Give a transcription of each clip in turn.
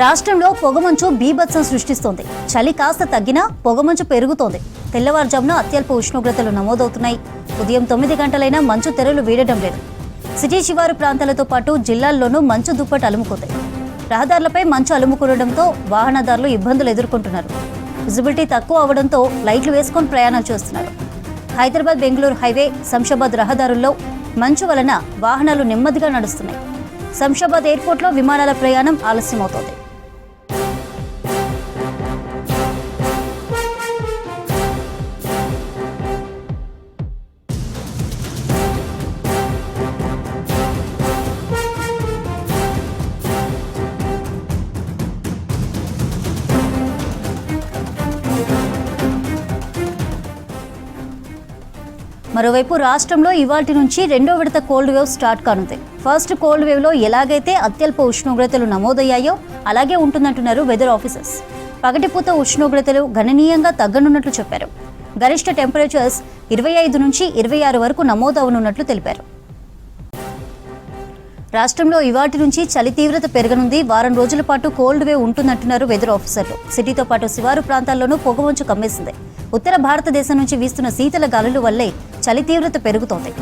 రాష్ట్రంలో పొగమంచు బీభత్సం సృష్టిస్తోంది. చలి కాస్త తగ్గినా పొగమంచు పెరుగుతోంది. తెల్లవారుజామున అత్యల్ప ఉష్ణోగ్రతలు నమోదవుతున్నాయి. ఉదయం 9 గంటలైనా మంచు తెరలు వీడడం లేదు. సిటీ శివారు ప్రాంతాలతో పాటు జిల్లాల్లోనూ మంచు దుప్పటి అలుముకుంది. రహదారులపై మంచు అలుముకుండడంతో వాహనదారులు ఇబ్బందులు ఎదుర్కొంటున్నారు. విజిబిలిటీ తక్కువ అవడంతో లైట్లు వేసుకొని ప్రయాణాలు చేస్తున్నారు. హైదరాబాద్ బెంగళూరు హైవే శంషాబాద్ రహదారుల్లో మంచు వలన వాహనాలు నెమ్మదిగా నడుస్తున్నాయి. శంషాబాద్ ఎయిర్పోర్ట్లో విమానాల ప్రయాణం ఆలస్యమవుతోంది. మరోవైపు రాష్ట్రంలో ఇవాల్టి నుంచి రెండో విడత కోల్డ్ వేవ్ స్టార్ట్ కానుంది. ఫస్ట్ కోల్డ్ వేవ్లో ఎలాగైతే అత్యల్ప ఉష్ణోగ్రతలు నమోదయ్యాయో అలాగే ఉంటుందంటున్నారు వెదర్ ఆఫీసర్స్. పగటిపూత ఉష్ణోగ్రతలు గణనీయంగా తగ్గనున్నట్లు చెప్పారు. గరిష్ట టెంపరేచర్స్ 25 నుంచి 26 వరకు నమోదవనున్నట్లు తెలిపారు. రాష్ట్రంలో ఇవాటి నుంచి చలి తీవ్రత పెరగనుంది. వారం రోజుల పాటు కోల్డ్ వేవ్ ఉంటుందంటున్నారు వెదర్ ఆఫీసర్లు. సిటీతో పాటు శివారు ప్రాంతాల్లోనూ పొగమంచు కమ్మేసింది. ఉత్తర భారతదేశం నుంచి వీస్తున్న శీతల గాలుల వల్లే చలి తీవ్రత పెరుగుతోంది.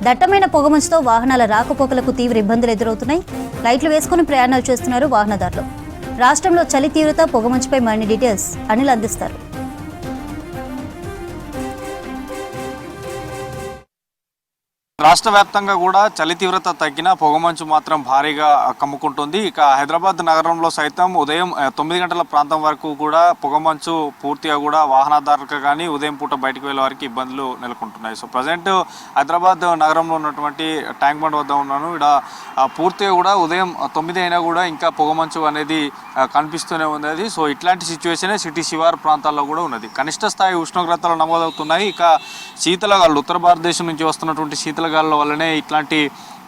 దట్టమైన పొగమంచుతో వాహనాల రాకపోకలకు తీవ్ర ఇబ్బందులు ఎదురవుతున్నాయి. లైట్లు వేసుకుని ప్రయాణాలు చేస్తున్నారు వాహనదారులు. రాష్ట్రంలో చలి తీవ్రత, పొగమంచుపై మరిన్ని డీటెయిల్స్ అనిల్ అందిస్తారు. రాష్ట్ర వ్యాప్తంగా కూడా చలి తీవ్రత తగ్గిన పొగమంచు మాత్రం భారీగా కమ్ముకుంటుంది. ఇక హైదరాబాద్ నగరంలో సైతం ఉదయం 9 గంటల ప్రాంతం వరకు కూడా పొగమంచు పూర్తిగా కూడా వాహనదారులకు కానీ ఉదయం పూట బయటకు వెళ్ళే వారికి ఇబ్బందులు నెలకొంటున్నాయి. సో ప్రజెంట్ హైదరాబాద్ నగరంలో ఉన్నటువంటి ట్యాంక్ బండ్ వద్ద ఉన్నాను. ఇక్కడ పూర్తిగా కూడా ఉదయం 9 అయినా కూడా ఇంకా పొగమంచు అనేది కనిపిస్తూనే ఉంది. సో ఇట్లాంటి సిచ్యువేషనే సిటీ శివారు ప్రాంతాల్లో కూడా ఉన్నది. కనిష్ట స్థాయి ఉష్ణోగ్రతలు నమోదవుతున్నాయి. ఇక శీతలగాలు ఉత్తర భారతదేశం నుంచి వస్తున్నటువంటి శీతలగాలుల వల్లనే ఇట్లాంటి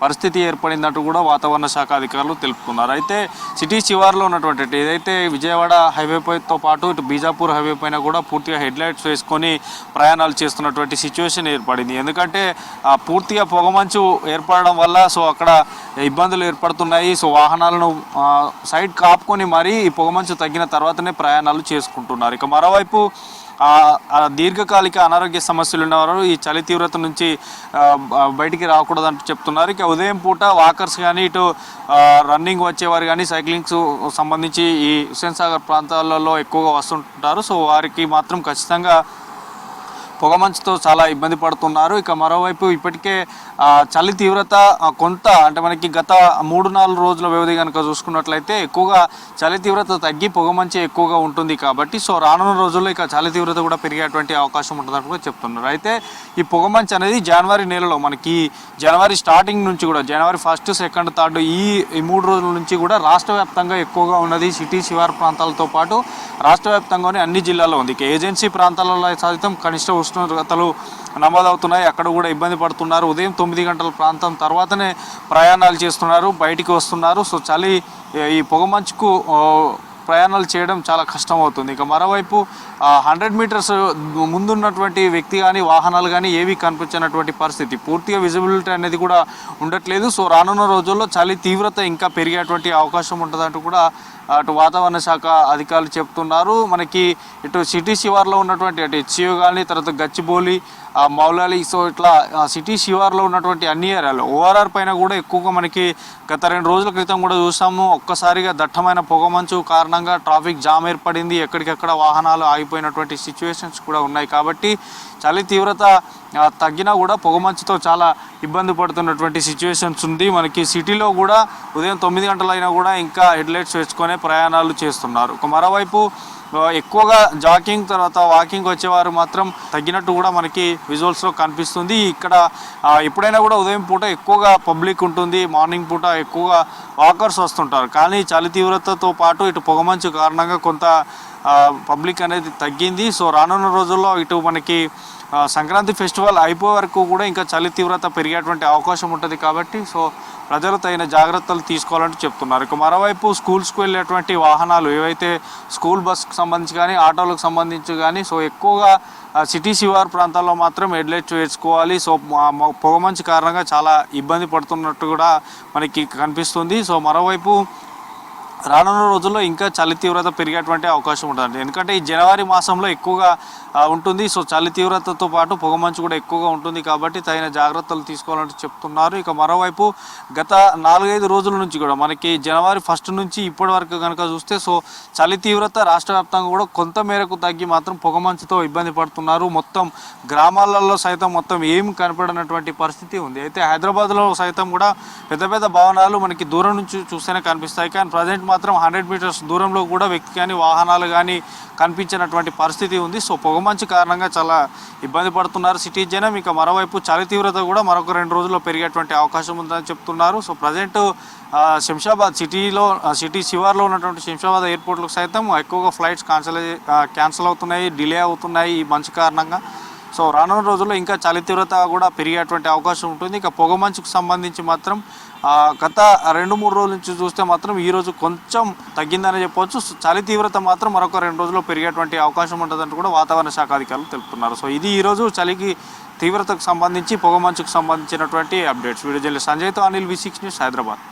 పరిస్థితి ఏర్పడిందంటూ కూడా వాతావరణ శాఖ అధికారులు తెలుపుతున్నారు. అయితే సిటీ శివార్లో ఉన్నటువంటి ఏదైతే విజయవాడ హైవేతో పాటు ఇటు బీజాపూర్ హైవే పైన కూడా పూర్తిగా హెడ్లైట్స్ వేసుకొని ప్రయాణాలు చేస్తున్నటువంటి సిచ్యువేషన్ ఏర్పడింది. ఎందుకంటే పూర్తిగా పొగమంచు ఏర్పడడం వల్ల సో అక్కడ ఇబ్బందులు ఏర్పడుతున్నాయి. సో వాహనాలను సైడ్ కాపుకొని మరీ ఈ పొగమంచు తగ్గిన తర్వాతనే ప్రయాణాలు చేసుకుంటున్నారు. ఇక మరోవైపు దీర్ఘకాలిక అనారోగ్య సమస్యలు ఉన్నవారు ఈ చలి తీవ్రత నుంచి బయటికి రాకూడదంటూ చెప్తున్నారు. ఇక ఉదయం పూట వాకర్స్ కానీ ఇటు రన్నింగ్ వచ్చేవారు కానీ సైక్లింగ్స్ సంబంధించి ఈ హుస్సేన్ సాగర్ ప్రాంతాలలో ఎక్కువగా వస్తుంటారు. సో వారికి మాత్రం ఖచ్చితంగా పొగమంచుతో చాలా ఇబ్బంది పడుతున్నారు. ఇక మరోవైపు ఇప్పటికే చలి తీవ్రత కొంత అంటే మనకి గత 3-4 రోజుల వ్యవధి కనుక చూసుకున్నట్లయితే ఎక్కువగా చలి తీవ్రత తగ్గి పొగమంచు ఎక్కువగా ఉంటుంది. కాబట్టి సో రానున్న రోజుల్లో ఇక చలి తీవ్రత కూడా పెరిగేటువంటి అవకాశం ఉంటుందని కూడా చెప్తున్నారు. అయితే ఈ పొగమంచు అనేది జనవరి నెలలో మనకి జనవరి స్టార్టింగ్ నుంచి కూడా జనవరి 1, 2, 3 ఈ 3 రోజుల నుంచి కూడా రాష్ట్ర వ్యాప్తంగా ఎక్కువగా ఉన్నది. సిటీ శివారు ప్రాంతాలతో పాటు రాష్ట్ర వ్యాప్తంగానే అన్ని జిల్లాల్లో ఉంది. ఇక ఏజెన్సీ ప్రాంతాలలో సైతం కనిష్ట ఉష్ణోగ్రతలు నమోదవుతున్నాయి. అక్కడ కూడా ఇబ్బంది పడుతున్నారు. ఉదయం 9 గంటల ప్రాంతం తర్వాతనే ప్రయాణాలు చేస్తున్నారు, బయటికి వస్తున్నారు. సో చలి ఈ పొగమంచుకు ప్రయాణాలు చేయడం చాలా కష్టం అవుతుంది. ఇక మరోవైపు 100 మీటర్స్ ముందున్నటువంటి వ్యక్తి కానీ వాహనాలు కానీ ఏవి కనిపించినటువంటి పరిస్థితి, పూర్తిగా విజిబిలిటీ అనేది కూడా ఉండట్లేదు. సో రానున్న రోజుల్లో చలి తీవ్రత ఇంకా పెరిగేటువంటి అవకాశం ఉంటుందంటూ కూడా అటు వాతావరణ శాఖ అధికారులు చెప్తున్నారు. మనకి ఇటు సిటీ శివార్లో ఉన్నటువంటి అటు హెచ్సియు కానీ తర్వాత గచ్చిబౌలి, మౌలాలి, సో ఇట్లా సిటీ శివార్లో ఉన్నటువంటి అన్ని ఏరియాలు ఓఆర్ఆర్ పైన కూడా ఎక్కువగా మనకి గత 2 రోజుల క్రితం కూడా చూసాము. ఒక్కసారిగా దట్టమైన పొగమంచు కారణంగా ట్రాఫిక్ జామ్ ఏర్పడింది. ఎక్కడికెక్కడ వాహనాలు ఆగిపోయినటువంటి సిచ్యువేషన్స్ కూడా ఉన్నాయి. కాబట్టి చలి తీవ్రత తగ్గినా కూడా పొగమంచుతో చాలా ఇబ్బంది పడుతున్నటువంటి సిచ్యువేషన్స్ ఉంది. మనకి సిటీలో కూడా ఉదయం 9 గంటలైనా కూడా ఇంకా హెడ్లైట్స్ వేసుకొనే ప్రయాణాలు చేస్తున్నారు. మరోవైపు ఎక్కువగా జాగింగ్ తర్వాత వాకింగ్ వచ్చేవారు మాత్రం తగ్గినట్టు కూడా మనకి విజువల్స్లో కనిపిస్తుంది. ఇక్కడ ఎప్పుడైనా కూడా ఉదయం పూట ఎక్కువగా పబ్లిక్ ఉంటుంది, మార్నింగ్ పూట ఎక్కువగా వాకర్స్ వస్తుంటారు. కానీ చలి తీవ్రతతో పాటు ఇటు పొగమంచు కారణంగా కొంత పబ్లిక్ అనేది తగ్గింది. సో రానున్న రోజుల్లో ఇటు మనకి సంక్రాంతి ఫెస్టివల్ అయిపోయే వరకు కూడా ఇంకా చలి తీవ్రత పెరిగేటువంటి అవకాశం ఉంటుంది. కాబట్టి సో ప్రజలు తగిన జాగ్రత్తలు తీసుకోవాలంటూ చెప్తున్నారు. ఇక మరోవైపు స్కూల్స్కి వెళ్ళేటువంటి వాహనాలు ఏవైతే స్కూల్ బస్కి సంబంధించి కానీ ఆటోలకు సంబంధించి కానీ సో ఎక్కువగా సిటీ శివారు ప్రాంతాల్లో మాత్రం హెడ్లైట్స్ వేసుకోవాలి. సో పొగమంచు కారణంగా చాలా ఇబ్బంది పడుతున్నట్టు కూడా మనకి కనిపిస్తుంది. సో మరోవైపు రానున్న రోజుల్లో ఇంకా చలి తీవ్రత పెరిగేటువంటి అవకాశం ఉంటుంది. ఎందుకంటే ఈ జనవరి మాసంలో ఎక్కువగా ఉంటుంది. సో చలి తీవ్రతతో పాటు పొగమంచు కూడా ఎక్కువగా ఉంటుంది కాబట్టి తగిన జాగ్రత్తలు తీసుకోవాలని చెప్తున్నారు. ఇక మరోవైపు గత 4-5 రోజుల నుంచి కూడా మనకి జనవరి 1 నుంచి ఇప్పటి వరకు కనుక చూస్తే సో చలి తీవ్రత రాష్ట్ర వ్యాప్తంగా కూడా కొంత మేరకు తగ్గి మాత్రం పొగమంచుతో ఇబ్బంది పడుతున్నారు. మొత్తం గ్రామాలలో సైతం మొత్తం ఏం కనపడనటువంటి పరిస్థితి ఉంది. అయితే హైదరాబాద్లో సైతం కూడా పెద్ద పెద్ద భవనాలు మనకి దూరం నుంచి చూస్తేనే కనిపిస్తాయి. కానీ ప్రజెంట్ మాత్రం 100 మీటర్స్ దూరంలో కూడా వ్యక్తి కానీ వాహనాలు కానీ కనిపించినటువంటి పరిస్థితి ఉంది. సో పొగమంచు కారణంగా చాలా ఇబ్బంది పడుతున్నారు సిటీ జనం. ఇక మరోవైపు చలి తీవ్రత కూడా మరొక 2 రోజుల్లో పెరిగేటువంటి అవకాశం ఉందని చెప్తున్నారు. సో ప్రజెంట్ శంషాబాద్ సిటీ శివార్లో ఉన్నటువంటి శంషాబాద్ ఎయిర్పోర్ట్లకు సైతం ఎక్కువగా ఫ్లైట్స్ క్యాన్సిల్ అవుతున్నాయి, డిలే అవుతున్నాయి ఈ మంచు కారణంగా. సో రానున్న రోజుల్లో ఇంకా చలి తీవ్రత కూడా పెరిగేటువంటి అవకాశం ఉంటుంది. ఇక పొగమంచుకు సంబంధించి మాత్రం గత 2-3 రోజుల నుంచి చూస్తే మాత్రం ఈరోజు కొంచెం తగ్గిందని చెప్పవచ్చు. చలి తీవ్రత మాత్రం మరొక 2 రోజుల్లో పెరిగేటువంటి అవకాశం ఉంటుందంటూ కూడా వాతావరణ శాఖ అధికారులు తెలుపుతున్నారు. సో ఇది ఈరోజు చలికి తీవ్రతకు సంబంధించి పొగమంచుకు సంబంధించినటువంటి అప్డేట్స్. వీడియో జర్నలిస్ట్ సంజయ్తో అనిల్, V6 న్యూస్, హైదరాబాద్.